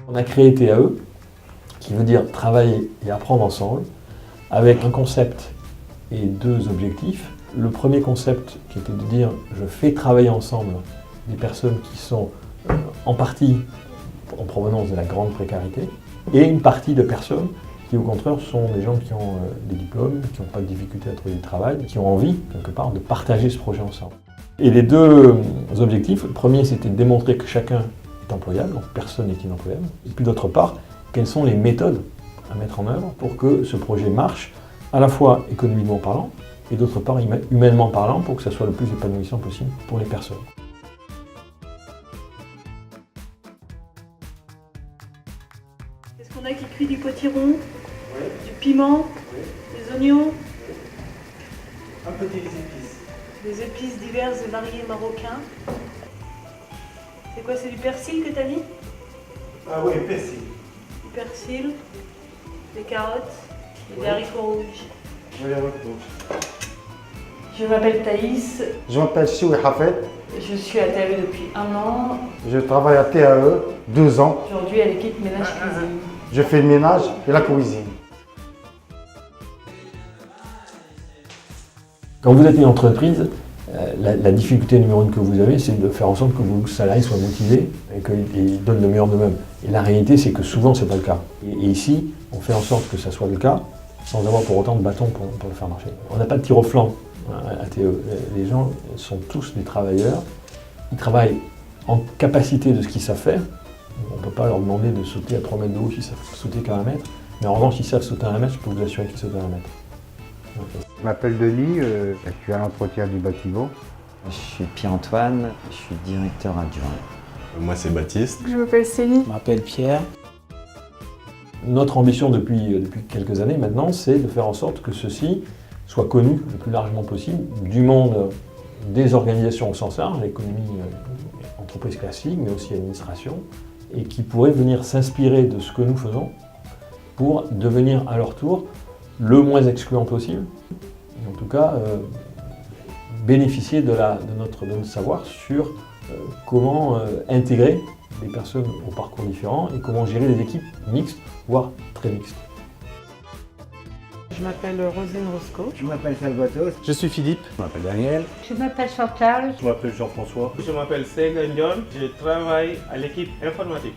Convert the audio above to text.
On a créé TAE, qui veut dire travailler et apprendre ensemble, avec un concept et deux objectifs. Le premier concept qui était de dire je fais travailler ensemble des personnes qui sont en partie en provenance de la grande précarité et une partie de personnes qui au contraire sont des gens qui ont des diplômes, qui n'ont pas de difficulté à trouver du travail, qui ont envie quelque part de partager ce projet ensemble. Et les deux objectifs, le premier c'était de démontrer que chacun est employable, donc personne n'est inemployable, et puis d'autre part, quelles sont les méthodes à mettre en œuvre pour que ce projet marche, à la fois économiquement parlant, et d'autre part humainement parlant, pour que ça soit le plus épanouissant possible pour les personnes. Est-ce qu'on a qui cuit du potiron, du piment, des oignons, un peu des épices. des épices diverses et variées marocains? C'est quoi, c'est du persil que t'as dit? Ah oui, persil. Du persil, des carottes et des haricots rouges. Je les retrouve. Je m'appelle Thaïs, Je m'appelle Choui Hafed. je suis à TAE depuis 1 an. Je travaille à TAE 2 ans. Aujourd'hui à l'équipe ménage-cuisine. Je fais le ménage et la cuisine. Quand vous êtes une entreprise, la difficulté numéro 1 que vous avez, c'est de faire en sorte que vos salariés soient motivés et qu'ils donnent le meilleur d'eux-mêmes. Et la réalité, c'est que souvent, ce n'est pas le cas. Et ici, on fait en sorte que ça soit le cas, sans avoir pour autant de bâton pour le faire marcher. On n'a pas de tir au flanc à TAE. Les gens sont tous des travailleurs. Ils travaillent en capacité de ce qu'ils savent faire. On ne peut pas leur demander de sauter à 3 mètres de haut s'ils savent sauter qu'à 1 mètre. Mais en revanche, s'ils savent sauter à 1 mètre, je peux vous assurer qu'ils sautent à 1 mètre. Je m'appelle Denis, je suis à l'entretien du bâtiment. Je suis Pierre-Antoine, je suis directeur adjoint. Moi c'est Baptiste. Je m'appelle Céline. Je m'appelle Pierre. Notre ambition depuis quelques années maintenant, c'est de faire en sorte que ceci soit connu le plus largement possible du monde des organisations au sens large, l'économie, entreprise classique, mais aussi administration, et qui pourraient venir s'inspirer de ce que nous faisons pour devenir à leur tour le moins excluant possible, et en tout cas bénéficier de notre savoir sur comment intégrer des personnes au parcours différents et comment gérer des équipes mixtes, voire très mixtes. Je m'appelle Rosine Roscoe. Je m'appelle Salvatore. Je suis Philippe. Je m'appelle Daniel. Je m'appelle Chantal. Je m'appelle Jean-François. Je m'appelle Sega Ndion. Je travaille à l'équipe informatique.